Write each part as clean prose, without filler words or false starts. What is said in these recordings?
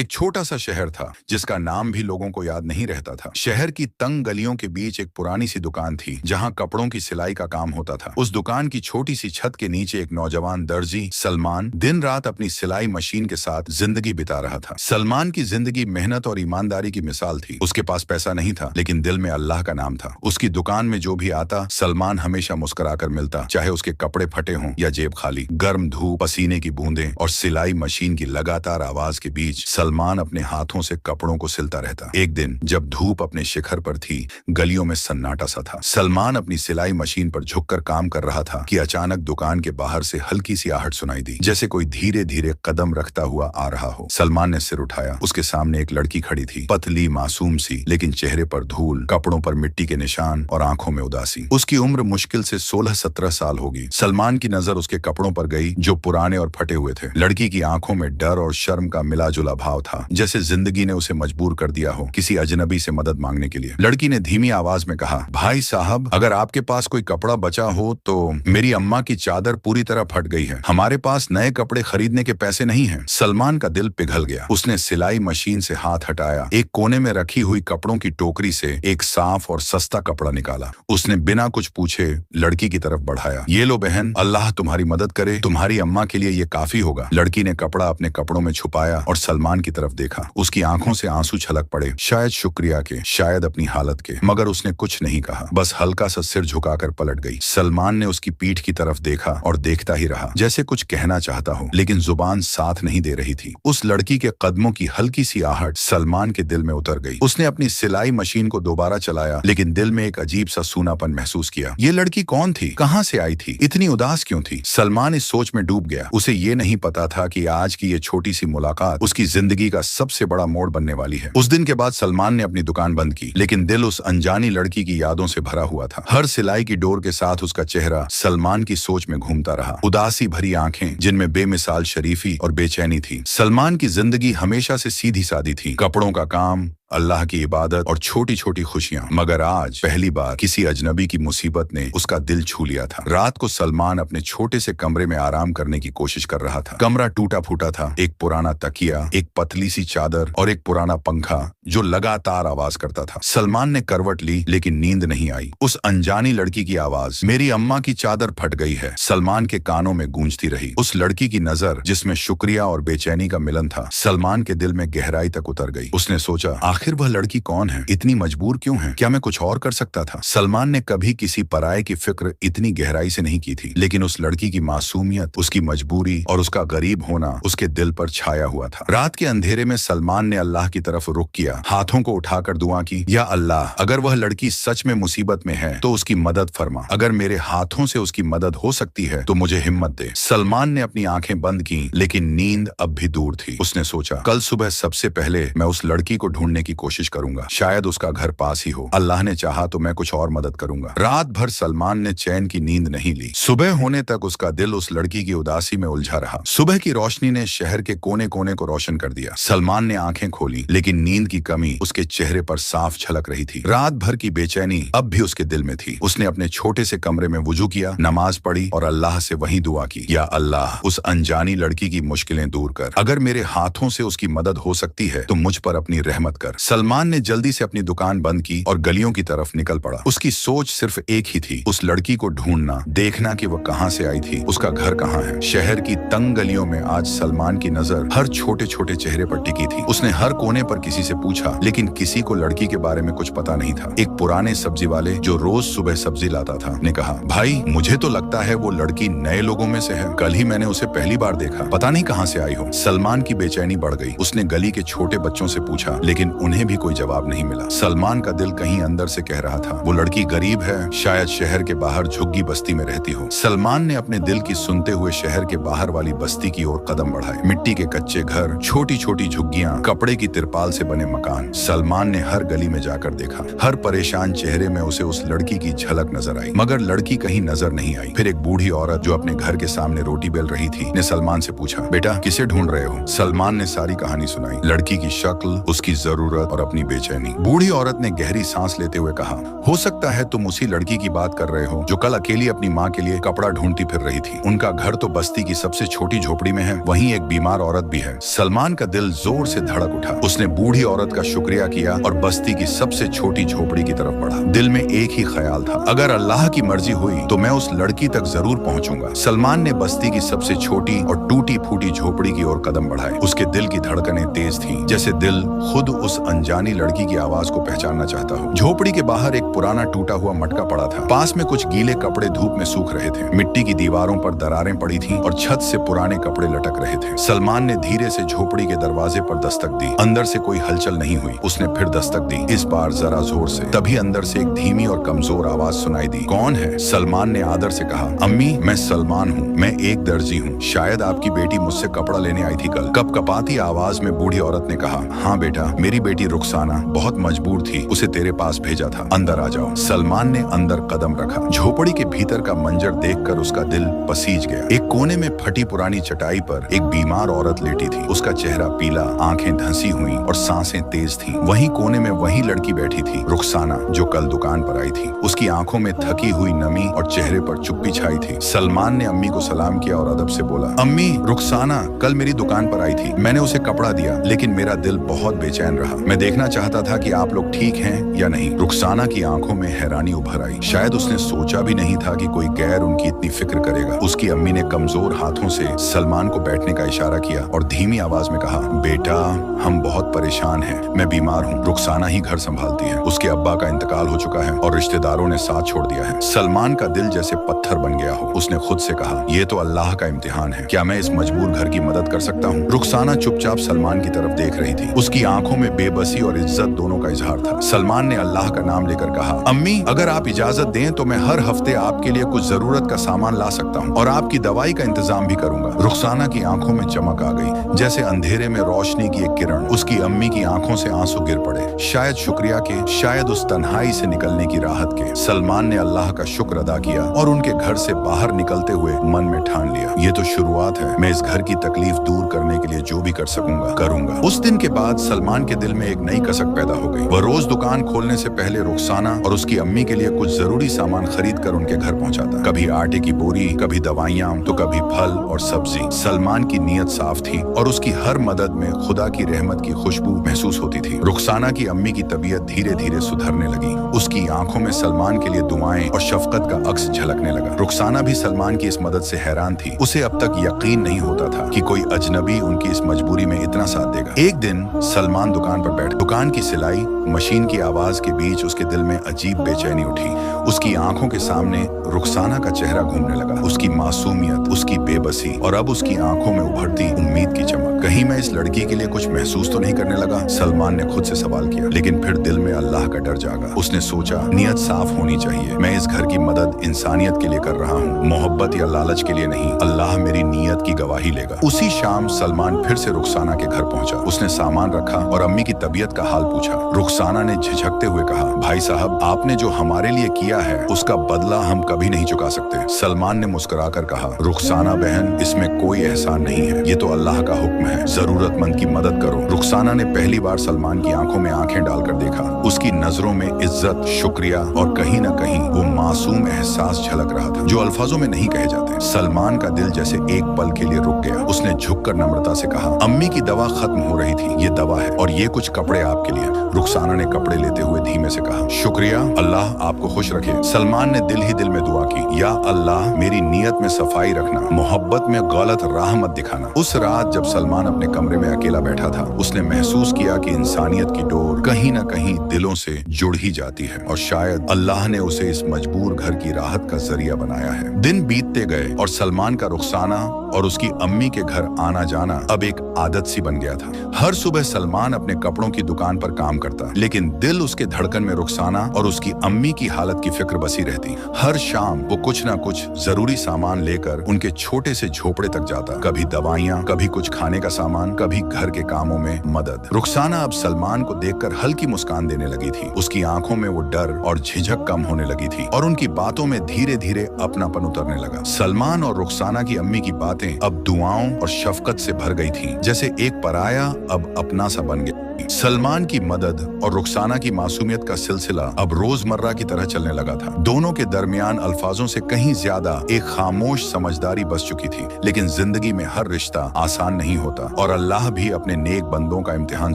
एक छोटा सा शहर था जिसका नाम भी लोगों को याद नहीं रहता था। शहर की तंग गलियों के बीच एक पुरानी सी दुकान थी जहां कपड़ों की सिलाई का काम होता था। उस दुकान की छोटी सी छत के नीचे एक नौजवान दर्जी सलमान दिन रात अपनी सिलाई मशीन के साथ जिंदगी बिता रहा था। सलमान की जिंदगी मेहनत और ईमानदारी की मिसाल थी। उसके पास पैसा नहीं था लेकिन दिल में अल्लाह का नाम था। उसकी दुकान में जो भी आता सलमान हमेशा मुस्कुराकर मिलता, चाहे उसके कपड़े फटे हों या जेब खाली। गर्म धूप, पसीने की बूंदें और सिलाई मशीन की लगातार आवाज के बीच सलमान अपने हाथों से कपड़ों को सिलता रहता। एक दिन जब धूप अपने शिखर पर थी, गलियों में सन्नाटा सा था। सलमान अपनी सिलाई मशीन पर झुककर काम कर रहा था कि अचानक दुकान के बाहर से हल्की सी आहट सुनाई दी, जैसे कोई धीरे धीरे कदम रखता हुआ आ रहा हो। सलमान ने सिर उठाया। उसके सामने एक लड़की खड़ी थी, पतली, मासूम सी, लेकिन चेहरे पर धूल, कपड़ों पर मिट्टी के निशान और आंखों में उदासी। उसकी उम्र मुश्किल से 16-17 साल होगी। सलमान की नजर उसके कपड़ों पर गई जो पुराने और फटे हुए थे। लड़की की आंखों में डर और शर्म का मिला जुला भाव था, जैसे जिंदगी ने उसे मजबूर कर दिया हो किसी अजनबी से मदद मांगने के लिए। लड़की ने धीमी आवाज में कहा, भाई साहब, अगर आपके पास कोई कपड़ा बचा हो तो मेरी अम्मा की चादर पूरी तरह फट गई है। हमारे पास नए कपड़े खरीदने के पैसे नहीं हैं। सलमान का दिल पिघल गया। उसने सिलाई मशीन से हाथ हटाया। एक कोने में रखी हुई कपड़ों की टोकरी से एक साफ और सस्ता कपड़ा निकाला। उसने बिना कुछ पूछे लड़की की तरफ बढ़ाया। ये लो बहन, अल्लाह तुम्हारी मदद करे, तुम्हारी अम्मा के लिए ये काफी होगा। लड़की ने कपड़ा अपने कपड़ों में छुपाया और सलमान की तरफ देखा। उसकी आंखों से आंसू छलक पड़े, शायद शुक्रिया के, शायद अपनी हालत के, मगर उसने कुछ नहीं कहा, बस हल्का सा सिर झुकाकर पलट गई। सलमान ने उसकी पीठ की तरफ देखा और देखता ही रहा, जैसे कुछ कहना चाहता हो लेकिन जुबान साथ नहीं दे रही थी। उस लड़की के कदमों की हल्की सी आहट सलमान के दिल में उतर गई। उसने अपनी सिलाई मशीन को दोबारा चलाया, लेकिन दिल में एक अजीब सा सूनापन महसूस किया। ये लड़की कौन थी? कहां से आई थी? इतनी उदास क्यों थी? सलमान इस सोच में डूब गया। उसे ये नहीं पता था कि आज की ये छोटी सी मुलाकात उसकी जिंदगी का सबसे बड़ा मोड़ बनने वाली है। उस दिन के बाद सलमान ने अपनी दुकान बंद की, लेकिन दिल उस अनजानी लड़की की यादों से भरा हुआ था। हर सिलाई की डोर के साथ उसका चेहरा सलमान की सोच में घूमता रहा। उदासी भरी आंखें जिनमें बेमिसाल शरीफी और बेचैनी थी। सलमान की जिंदगी हमेशा से सीधी सादी थी, कपड़ों का काम, अल्लाह की इबादत और छोटी छोटी खुशियां। मगर आज पहली बार किसी अजनबी की मुसीबत ने उसका दिल छू लिया था। रात को सलमान अपने छोटे से कमरे में आराम करने की कोशिश कर रहा था। कमरा टूटा फूटा था। एक पुराना तकिया, एक पतली सी चादर और एक पुराना पंखा जो लगातार आवाज करता था। सलमान ने करवट ली लेकिन नींद नहीं आई। उस अनजानी लड़की की आवाज, मेरी अम्मा की चादर फट गई है, सलमान के कानों में गूंजती रही। उस लड़की की नजर जिसमें शुक्रिया और बेचैनी का मिलन था, सलमान के दिल में गहराई तक उतर गई। उसने सोचा, आखिर वह लड़की कौन है? इतनी मजबूर क्यों है? क्या मैं कुछ और कर सकता था? सलमान ने कभी किसी पराये की फिक्र इतनी गहराई से नहीं की थी, लेकिन उस लड़की की मासूमियत, उसकी मजबूरी और उसका गरीब होना उसके दिल पर छाया हुआ था। रात के अंधेरे में सलमान ने अल्लाह की तरफ रुख किया, हाथों को उठाकर दुआ की, या अल्लाह, अगर वह लड़की सच में मुसीबत में है तो उसकी मदद फरमा। अगर मेरे हाथों से उसकी मदद हो सकती है तो मुझे हिम्मत दे। सलमान ने अपनी आंखें बंद की, लेकिन नींद अब भी दूर थी। उसने सोचा, कल सुबह सबसे पहले मैं उस लड़की को ढूंढने की कोशिश करूंगा, शायद उसका घर पास ही हो। अल्लाह ने चाहा तो मैं कुछ और मदद करूंगा। रात भर सलमान ने चैन की नींद नहीं ली। सुबह होने तक उसका दिल उस लड़की की उदासी में उलझा रहा। सुबह की रोशनी ने शहर के कोने कोने को रोशन कर दिया। सलमान ने आंखें खोली, लेकिन नींद की कमी उसके चेहरे पर साफ झलक रही थी। रात भर की बेचैनी अब भी उसके दिल में थी। उसने अपने छोटे से कमरे में वुजू किया, नमाज पढ़ी और अल्लाह से वही दुआ की, या अल्लाह, उस अनजानी लड़की की मुश्किलें दूर कर। अगर मेरे हाथों से उसकी मदद हो सकती है तो मुझ पर अपनी रहमत कर। सलमान ने जल्दी से अपनी दुकान बंद की और गलियों की तरफ निकल पड़ा। उसकी सोच सिर्फ एक ही थी, उस लड़की को ढूंढना, देखना कि वह कहां से आई थी, उसका घर कहां है। शहर की तंग गलियों में आज सलमान की नजर हर छोटे छोटे चेहरे पर टिकी थी। उसने हर कोने पर किसी से पूछा, लेकिन किसी को लड़की के बारे में कुछ पता नहीं था। एक पुराने सब्जी वाले जो रोज सुबह सब्जी लाता था ने कहा, भाई, मुझे तो लगता है वो लड़की नए लोगों में से है। कल ही मैंने उसे पहली बार देखा, पता नहीं कहां से आई हो। सलमान की बेचैनी बढ़ गई। उसने गली के छोटे बच्चों से पूछा, लेकिन उन्हें भी कोई जवाब नहीं मिला। सलमान का दिल कहीं अंदर से कह रहा था, वो लड़की गरीब है, शायद शहर के बाहर झुग्गी बस्ती में रहती हो। सलमान ने अपने दिल की सुनते हुए शहर के बाहर वाली बस्ती की ओर कदम बढ़ाए। मिट्टी के कच्चे घर, छोटी छोटी झुग्गियां, कपड़े की तिरपाल से बने मकान। सलमान ने हर गली में जाकर देखा। हर परेशान चेहरे में उसे उस लड़की की झलक नजर आई, मगर लड़की कहीं नजर नहीं आई। फिर एक बूढ़ी औरत जो अपने घर के सामने रोटी बेल रही थी ने सलमान से पूछा, बेटा, किसे ढूंढ रहे हो? सलमान ने सारी कहानी सुनाई, लड़की की शक्ल, उसकी जरूरत जरूरत और अपनी बेचैनी। बूढ़ी औरत ने गहरी सांस लेते हुए कहा, हो सकता है तुम उसी लड़की की बात कर रहे हो जो कल अकेली अपनी माँ के लिए कपड़ा ढूंढती फिर रही थी। उनका घर तो बस्ती की सबसे छोटी झोपड़ी में है, वहीं एक बीमार औरत भी है। सलमान का दिल जोर से धड़क उठा। उसने बूढ़ी औरत का शुक्रिया किया और बस्ती की सबसे छोटी झोपड़ी की तरफ बढ़ा। दिल में एक ही ख्याल था, अगर अल्लाह की मर्जी हुई तो मैं उस लड़की तक जरूर पहुंचूंगा। सलमान ने बस्ती की सबसे छोटी और टूटी फूटी झोपड़ी की ओर कदम बढ़ाए। उसके दिल की धड़कनें तेज थीं, जैसे दिल खुद उस अनजानी लड़की की आवाज को पहचानना चाहता हो। झोपड़ी के बाहर एक पुराना टूटा हुआ मटका पड़ा था। पास में कुछ गीले कपड़े धूप में सूख रहे थे। मिट्टी की दीवारों पर दरारें पड़ी थीं और छत से पुराने कपड़े लटक रहे थे। सलमान ने धीरे से झोपड़ी के दरवाजे पर दस्तक दी। अंदर से कोई हलचल नहीं हुई। उसने फिर दस्तक दी, इस बार जरा जोर से। तभी अंदर से एक धीमी और कमजोर आवाज सुनाई दी। कौन है? सलमान ने आदर से कहा। अम्मी, मैं सलमान हूँ, मैं एक दर्जी हूँ। शायद आपकी बेटी मुझसे कपड़ा लेने आई थी कल। कपकपाती आवाज में बूढ़ी औरत ने कहा, हाँ बेटा, मेरी बेटी रुखसाना बहुत मजबूर थी, उसे तेरे पास भेजा था। अंदर आ जाओ। सलमान ने अंदर कदम रखा। झोपड़ी के भीतर का मंजर देखकर उसका दिल पसीज गया। एक कोने में फटी पुरानी चटाई पर एक बीमार औरत लेटी थी। उसका चेहरा पीला, आंखें धंसी हुई और सांसें तेज थीं। वहीं कोने में वही लड़की बैठी थी, रुखसाना, जो कल दुकान पर आई थी। उसकी आंखों में थकी हुई नमी और चेहरे पर चुप्पी छाई थी। सलमान ने अम्मी को सलाम किया और अदब से बोला, अम्मी, रुखसाना कल मेरी दुकान पर आई थी। मैंने उसे कपड़ा दिया, लेकिन मेरा दिल बहुत बेचैन रहा। मैं देखना चाहता था कि आप लोग ठीक हैं या नहीं। रुखसाना की आंखों में हैरानी उभर आई। शायद उसने सोचा भी नहीं था कि कोई गैर उनकी इतनी फिक्र करेगा। उसकी अम्मी ने कमजोर हाथों से सलमान को बैठने का इशारा किया और धीमी आवाज में कहा, बेटा, हम बहुत परेशान हैं। मैं बीमार हूँ। रुखसाना ही घर संभालती है। उसके अब्बा का इंतकाल हो चुका है और रिश्तेदारों ने साथ छोड़ दिया है। सलमान का दिल जैसे पत्थर बन गया हो। उसने खुद से कहा, ये तो अल्लाह का इम्तिहान है। क्या मैं इस मजबूर घर की मदद कर सकता हूँ? रुखसाना चुपचाप सलमान की तरफ देख रही थी। उसकी आंखों में बेबसी और इज्जत दोनों का इजहार था। सलमान ने अल्लाह का नाम लेकर कहा, अम्मी, अगर आप इजाजत दें तो मैं हर हफ्ते आपके लिए कुछ जरूरत का सामान ला सकता हूँ और आपकी दवाई का इंतजाम भी करूंगा। रुखसाना की आंखों में चमक आ गई, जैसे अंधेरे में रोशनी की एक किरण। उसकी अम्मी की आंखों से आंसू गिर पड़े, शायद शुक्रिया के, शायद उस तन्हाई से निकलने की राहत के। सलमान ने अल्लाह का शुक्र अदा किया और उनके घर से बाहर निकलते हुए मन में ठान लिया, ये तो शुरुआत है। मैं इस घर की तकलीफ दूर करने के लिए जो भी कर सकूंगा करूंगा। उस दिन के बाद सलमान के दिल में एक नई कसक पैदा हो गई। वह रोज दुकान खोलने से पहले रुखसाना और उसकी अम्मी के लिए कुछ जरूरी सामान खरीद कर उनके घर पहुंचाता। कभी आटे की बोरी, कभी दवाइयाँ, तो कभी फल और सब्जी। सलमान की नीयत साफ थी और उसकी हर मदद में खुदा की रहमत की खुशबू महसूस होती थी। रुखसाना की अम्मी की तबीयत धीरे धीरे सुधरने लगी। उसकी आंखों में सलमान के लिए दुआएं और शफकत का अक्स झलकने लगा। रुखसाना भी सलमान की इस मदद से हैरान थी। उसे अब तक यकीन नहीं होता था कि कोई अजनबी उनकी इस मजबूरी में इतना साथ देगा। एक दिन सलमान दुकान पर बैठ, दुकान की सिलाई मशीन की आवाज के बीच उसके दिल में अजीब बेचैनी उठी। उसकी आंखों के सामने रुखसाना का चेहरा घूमने लगा, उसकी मासूमियत, उसकी बेबसी और अब उसकी आंखों में उभरती उम्मीद की चमक। कहीं मैं इस लड़की के लिए कुछ महसूस तो नहीं करने लगा? सलमान ने खुद से सवाल किया, लेकिन फिर दिल में अल्लाह का डर जागा। उसने सोचा, नियत साफ होनी चाहिए। मैं इस घर की मदद इंसानियत के लिए कर रहा हूँ, मोहब्बत या लालच के लिए नहीं। अल्लाह मेरी नीयत की गवाही लेगा। उसी शाम सलमान फिर से रुखसाना के घर पहुंचा। उसने सामान रखा और अम्मी की तबीयत का हाल पूछा। रुखसाना ने झिझकते हुए कहा, भाई साहब, आपने जो हमारे लिए किया है उसका बदला हम कभी नहीं चुका सकते। सलमान ने मुस्कुराकर कहा, रुखसाना बहन, इसमें कोई एहसान नहीं है, ये तो अल्लाह का हुक्म है। जरूरतमंद की मदद करो। रुखसाना ने पहली बार सलमान की आंखों में आंखें डालकर देखा। उसकी नजरों में इज्जत, शुक्रिया और कहीं न कहीं वो मासूम एहसास झलक रहा था जो अल्फाजों में नहीं कहे जाते। सलमान का दिल जैसे एक पल के लिए रुक गया। उसने झुककर नम्रता से कहा, अम्मी की दवा खत्म हो रही थी, ये दवा है और ये कुछ कपड़े आपके लिए। रुखसाना ने कपड़े लेते हुए धीमे से कहा, शुक्रिया, अल्लाह आपको खुश रखे। सलमान ने दिल ही दिल में दुआ की, या अल्लाह मेरी नीयत में सफाई रखना, मोहब्बत में गलत राह मत दिखाना। उस रात जब सलमान अपने कमरे में अकेला बैठा था, उसने महसूस किया कि इंसानियत की डोर कहीं न कहीं दिलों से जुड़ ही जाती है और शायद अल्लाह ने उसे इस मजबूर घर की राहत का जरिया बनाया है। दिन बीतते गए और सलमान का रुखसाना और उसकी अम्मी के घर आना जाना अब एक आदत सी बन गया था। हर सुबह सलमान अपने कपड़ों की दुकान पर काम करता, लेकिन दिल उसके धड़कन में रुखसाना और उसकी अम्मी की हालत की फिक्र बसी रहती। हर शाम वो कुछ ना कुछ जरूरी सामान लेकर उनके छोटे से झोपड़े तक जाता, कभी दवाइयाँ, कभी कुछ खाने का सामान, कभी घर के कामों में मदद। रुखसाना अब सलमान को देखकर हल्की मुस्कान देने लगी थी। उसकी आंखों में वो डर और झिझक कम होने लगी थी और उनकी बातों में धीरे धीरे अपनापन उतरने लगा। सलमान और रुखसाना की अम्मी की बातें अब दुआओं और शफकत से भर गई थीं, जैसे एक पराया अब अपना सा बन गया। सलमान की मदद और रुखसाना की मासूमियत का सिलसिला अब रोजमर्रा की तरह चलने लगा था। दोनों के दरमियान अल्फाजों से कहीं ज्यादा एक खामोश समझदारी बस चुकी थी। लेकिन जिंदगी में हर रिश्ता आसान नहीं होता और अल्लाह भी अपने नेक बंदों का इम्तिहान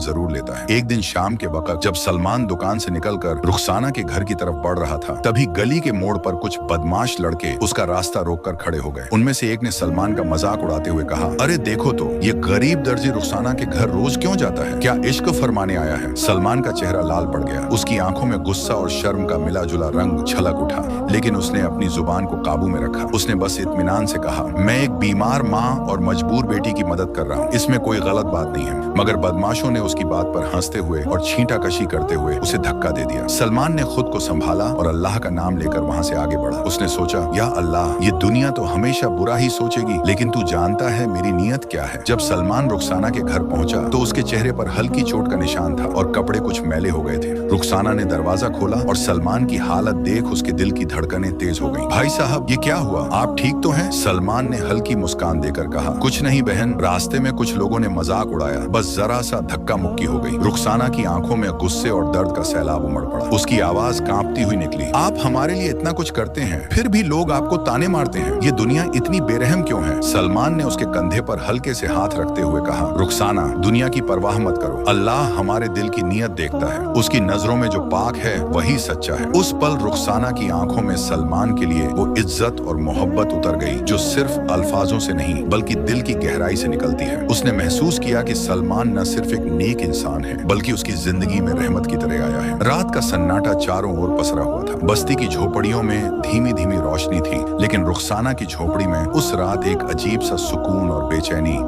जरूर लेता है। एक दिन शाम के वक्त जब सलमान दुकान से निकलकर रुखसाना के घर की तरफ बढ़ रहा था, तभी गली के मोड़ पर कुछ बदमाश लड़के उसका रास्ता रोककर खड़े हो गए। उनमें से एक ने सलमान का मजाक उड़ाते हुए कहा, अरे देखो तो, ये गरीब दर्जी रुखसाना के घर रोज क्यों जाता है? क्या इश्क फरमाने आया है? सलमान का चेहरा लाल पड़ गया। उसकी आंखों में गुस्सा और शर्म का मिला जुला रंग छलक उठा, लेकिन उसने अपनी जुबान को काबू में रखा। उसने बस इत्मीनान से कहा, मैं एक बीमार माँ और मजबूर बेटी की मदद कर रहा हूँ, इसमें कोई गलत बात नहीं है। मगर बदमाशों ने उसकी बात पर हंसते हुए और छींटाकशी करते हुए उसे धक्का दे दिया। सलमान ने खुद को संभाला और अल्लाह का नाम लेकर वहां से आगे बढ़ा। उसने सोचा, या अल्लाह, ये दुनिया तो हमेशा बुरा ही सोचेगी, लेकिन तू जानता है मेरी नीयत क्या है। जब सलमान रुखसाना के घर पहुंचा तो उसके चेहरे पर हल्की चोट का निशान था और कपड़े कुछ मैले हो गए थे। रुखसाना ने दरवाजा खोला और सलमान की हालत देख उसके दिल की धड़कनें तेज हो गईं। भाई साहब, ये क्या हुआ? आप ठीक तो हैं? सलमान ने हल्की मुस्कान देकर कहा, कुछ नहीं बहन, रास्ते में कुछ लोगों ने मजाक उड़ाया, बस जरा सा धक्का मुक्की हो गई। रुखसाना की आंखों में गुस्से और दर्द का सैलाब उमड़ पड़ा। उसकी आवाज कांपती हुई निकली, आप हमारे लिए इतना कुछ करते हैं, फिर भी लोग आपको ताने मारते हैं, ये दुनिया इतनी बेरहम क्यों है? सलमान ने उसके कंधे पर हल्के से हाथ रखते हुए कहा, रुखसाना, दुनिया की परवाह मत करो, अल्लाह हमारे दिल की नीयत देखता है, उसकी नजरों में जो पाक है वही सच्चा है। उस पल रुखसाना की आंखों में सलमान के लिए वो इज्जत और मोहब्बत उतर गई जो सिर्फ अल्फाजों से नहीं बल्कि दिल की गहराई से निकलती है। उसने महसूस किया कि सलमान न सिर्फ एक नेक इंसान है बल्कि उसकी जिंदगी में रहमत की तरह आया है। रात का सन्नाटा चारों ओर पसरा हुआ था। बस्ती की झोपड़ियों में धीमी धीमी रोशनी थी, लेकिन रुखसाना की झोपड़ी में उस रात एक अजीब सा सुकून और बेचैनी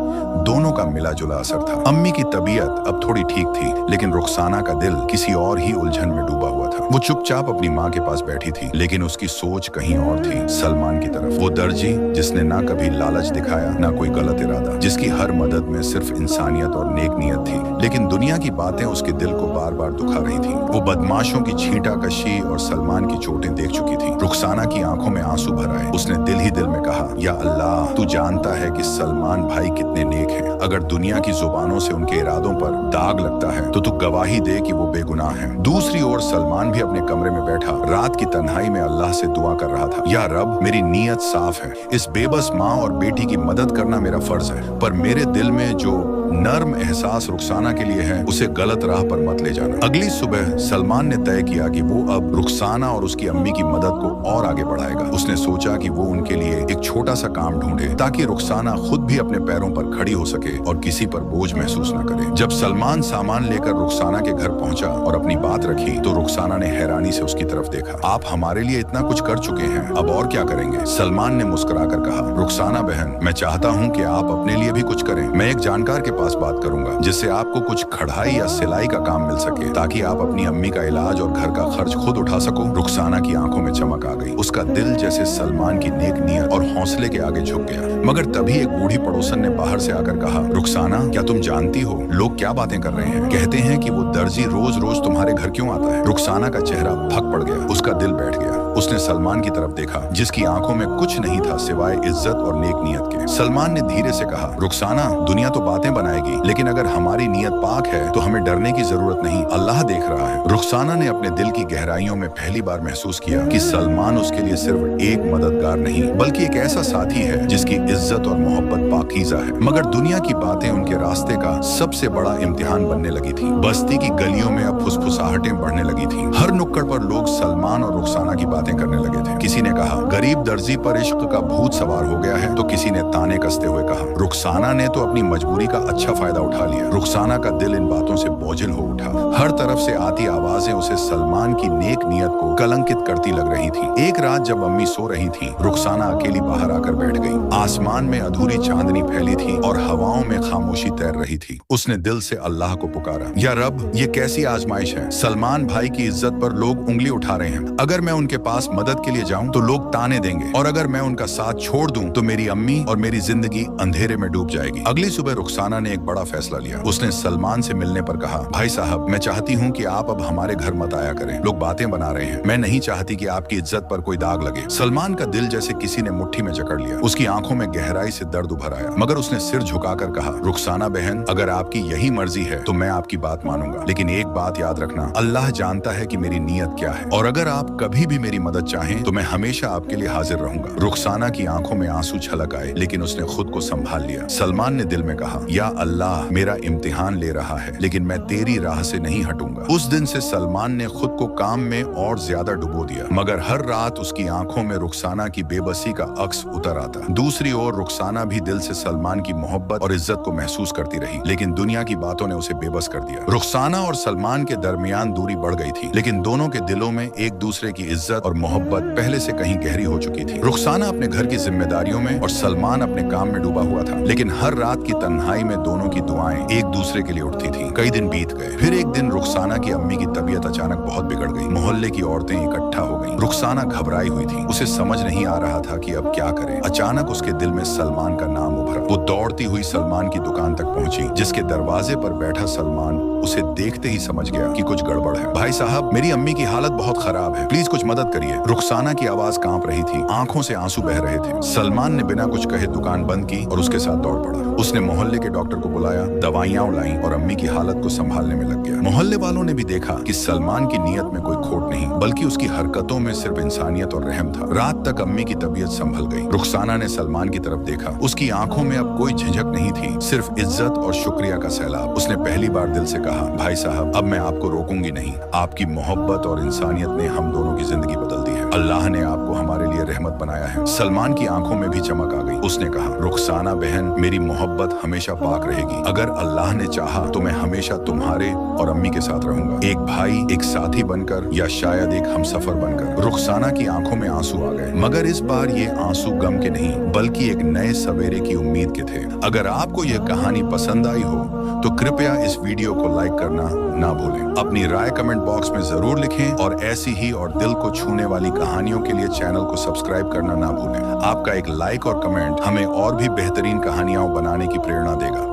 दोनों का मिला जुला असर था। अम्मी की तबीयत अब थोड़ी ठीक थी, लेकिन रुखसाना का दिल किसी और ही उलझन में डूबा हुआ था। वो चुपचाप अपनी माँ के पास बैठी थी, लेकिन उसकी सोच कहीं और थी, सलमान की तरफ। वो दर्जी जिसने ना कभी लालच दिखाया, ना कोई गलत इरादा, जिसकी हर मदद में सिर्फ इंसानियत और नेक नियत थी, लेकिन दुनिया की बातें उसके दिल को बार बार दुखा रही थी। वो बदमाशों की छींटाकशी और सलमान की चोटें देख चुकी थी। रुखसाना की आंखों में आंसू भर आए। उसने दिल ही दिल में कहा, या अल्लाह, तू जानता है कि सलमान भाई कितने नेक हैं। अगर दुनिया की जुबानों से उनके इरादों पर दाग लगता है तो तू गवाही दे कि वो बेगुनाह है। दूसरी ओर सलमान भी अपने कमरे में बैठा रात की तन्हाई में अल्लाह से दुआ कर रहा था, या रब, मेरी नीयत साफ है, इस बेबस माँ और बेटी की मदद करना मेरा फर्ज है, पर मेरे दिल में जो नर्म एहसास रुखसाना के लिए है उसे गलत राह पर मत ले जाना। अगली सुबह सलमान ने तय किया कि वो अब रुखसाना और उसकी अम्मी की मदद को और आगे बढ़ाएगा। उसने सोचा कि वो उनके लिए एक छोटा सा काम ढूंढे ताकि रुखसाना खुद भी अपने पैरों पर खड़ी हो सके और किसी पर बोझ महसूस न करे। जब सलमान सामान लेकर रुखसाना के घर पहुंचा और अपनी बात रखी तो रुखसाना ने हैरानी से उसकी तरफ देखा। आप हमारे लिए इतना कुछ कर चुके हैं, अब और क्या करेंगे? सलमान ने मुस्कुराकर कहा, रुखसाना बहन, मैं चाहता हूँ कि आप अपने लिए भी कुछ करें। मैं एक जानकार के पास बात करूंगा जिससे आपको कुछ कढ़ाई या सिलाई का काम मिल सके ताकि आप अपनी अम्मी का इलाज और घर का खर्च खुद उठा सको। रुखसाना की आंखों में चमक आ गई। उसका दिल जैसे सलमान की नेक नियत और हौसले के आगे झुक गया। मगर तभी एक बूढ़ी पड़ोसन ने बाहर से आकर कहा, रुखसाना, क्या तुम जानती हो लोग क्या बातें कर रहे हैं? कहते हैं कि वो दर्जी रोज रोज तुम्हारे घर क्यों आता है? रुखसाना का चेहरा फक पड़ गया। उसका दिल बैठ गया। उसने सलमान की तरफ देखा जिसकी आंखों में कुछ नहीं था सिवाय इज्जत और नेक नियत के। सलमान ने धीरे से कहा, रुखसाना, दुनिया तो बातें बनाएगी, लेकिन अगर हमारी नियत पाक है तो हमें डरने की जरूरत नहीं, अल्लाह देख रहा है। रुखसाना ने अपने दिल की गहराइयों में पहली बार महसूस किया कि सलमान उसके लिए सिर्फ एक मददगार नहीं बल्कि एक ऐसा साथी है जिसकी इज्जत और मोहब्बत पाकीज़ा है। मगर दुनिया की बातें उनके रास्ते का सबसे बड़ा इम्तिहान बनने लगी थी। बस्ती की गलियों में अब फुसफुसाहटें बढ़ने लगी थी। हर नुक्कड़ पर लोग सलमान और रुखसाना की बातें करने लगे थे। किसी ने कहा, गरीब दर्जी पर इश्क का भूत सवार हो गया है, तो किसी ने ताने कसते हुए कहा, रुखसाना ने तो अपनी मजबूरी का अच्छा फायदा उठा लिया। रुखसाना का दिल इन बातों से बोझिल हो उठा। हर तरफ से आती आवाजें उसे सलमान की नेक नियत को कलंकित करती लग रही थी। एक रात जब अम्मी सो रही थी, रुखसाना अकेली बाहर आकर बैठ गई। आसमान में अधूरी चांदनी फैली थी और हवाओं में खामोशी तैर रही थी। उसने दिल से अल्लाह को पुकारा, या रब, ये कैसी आजमाइश है? सलमान भाई की इज्जत पर लोग उंगली उठा रहे हैं। अगर मैं उनके पास मदद के लिए जाऊं तो लोग ताने देंगे, और अगर मैं उनका साथ छोड़ दूं तो मेरी अम्मी और मेरी जिंदगी अंधेरे में डूब जाएगी। अगली सुबह रुखसाना ने एक बड़ा फैसला लिया। उसने सलमान से मिलने पर कहा, भाई साहब, मैं चाहती हूँ कि आप अब हमारे घर मत आया करें, लोग बातें बना रहे हैं। मैं नहीं चाहती कि आपकी इज्जत पर कोई दाग लगे। सलमान का दिल जैसे किसी ने मुट्ठी में जकड़ लिया। उसकी आंखों में गहराई से दर्द उभर आया, मगर उसने सिर झुकाकर कहा, रुखसाना बहन, अगर आपकी यही मर्जी है तो मैं आपकी बात मानूंगा, लेकिन एक बात याद रखना, अल्लाह जानता है कि मेरी नीयत क्या है, और अगर आप कभी भी मेरी मदद चाहें तो मैं हमेशा आपके लिए हाजिर रहूंगा। रुखसाना की आंखों में आंसू छलक आए, लेकिन उसने खुद को संभाल लिया। सलमान ने दिल में कहा, या अल्लाह, मेरा इम्तिहान ले रहा है, लेकिन मैं तेरी राह से नहीं हटूंगा। उस दिन से सलमान ने खुद को काम में और ज्यादा डुबो दिया, मगर हर रात उसकी आंखों में रुखसाना की बेबसी का अक्स उतर आता। दूसरी ओर रुखसाना भी दिल से सलमान की मोहब्बत और इज्जत को महसूस करती रही, लेकिन दुनिया की बातों ने उसे बेबस कर दिया। रुखसाना और सलमान के दरमियान दूरी बढ़ गई थी, लेकिन दोनों के दिलों में एक दूसरे की इज्जत और मोहब्बत पहले से कहीं गहरी हो चुकी थी। रुखसाना अपने घर की जिम्मेदारियों में और सलमान अपने काम में डूबा हुआ था, लेकिन हर रात की तन्हाई में दोनों की दुआएं एक दूसरे के लिए उठती थी। कई दिन बीत गए, फिर एक दिन रुखसाना की अम्मी की तबीयत अचानक बहुत बिगड़ गई। मोहल्ले की औरतें इकट्ठा हो गईं। रुखसाना घबराई हुई थी, उसे समझ नहीं आ रहा था कि अब क्या करे। अचानक उसके दिल में सलमान का नाम उभरा। वो दौड़ती हुई सलमान की दुकान तक पहुंची, जिसके दरवाजे पर बैठा सलमान उसे देखते ही समझ गया कि कुछ गड़बड़ है। भाई साहब, मेरी अम्मी की हालत बहुत खराब है, प्लीज कुछ मदद करिए। रुखसाना की आवाज कांप रही थी, आंखों से आंसू बह रहे थे। सलमान ने बिना कुछ कहे दुकान बंद की और उसके साथ दौड़ पड़ा। उसने मोहल्ले के डॉक्टर को बुलाया, दवाइयां लाई और अम्मी की हालत को संभालने में लग गया। मोहल्ले वालों ने भी देखा कि सलमान की नीयत में कोई खोट नहीं, बल्कि उसकी हरकतों में सिर्फ इंसानियत और रहम था। रात तक अम्मी की तबीयत संभल गई। रुखसाना ने सलमान की तरफ देखा। उसकी आंखों में अब कोई झिझक नहीं थी, सिर्फ इज्जत और शुक्रिया का सैलाब। उसने पहली बार दिल से कहा, भाई साहब, अब मैं आपको रोकूंगी नहीं। आपकी मोहब्बत और इंसानियत ने हम दोनों की जिंदगी बदल दी है। अल्लाह ने आपको हमारे लिए रहमत बनाया है। सलमान की आंखों में भी चमक आ गई। उसने कहा, रुखसाना बहन, मेरी मोहब्बत हमेशा पाक रहेगी। अगर अल्लाह ने चाहा तो मैं हमेशा तुम्हारे और अम्मी के साथ रहूंगा, एक भाई, एक साथी बनकर, या शायद एक हमसफर बनकर। रुखसाना की आंखों में आंसू आ गए, मगर इस बार ये आंसू गम के नहीं, बल्कि एक नए सवेरे की उम्मीद के थे। अगर आपको यह कहानी पसंद आई हो तो कृपया इस वीडियो को लाइक करना ना भूलें। अपनी राय कमेंट बॉक्स में जरूर लिखें, और ऐसी ही और दिल को छूने वाली कहानियों के लिए चैनल को सब्सक्राइब करना ना भूलें। आपका एक लाइक और कमेंट हमें और भी बेहतरीन कहानियां बनाने की प्रेरणा देगा।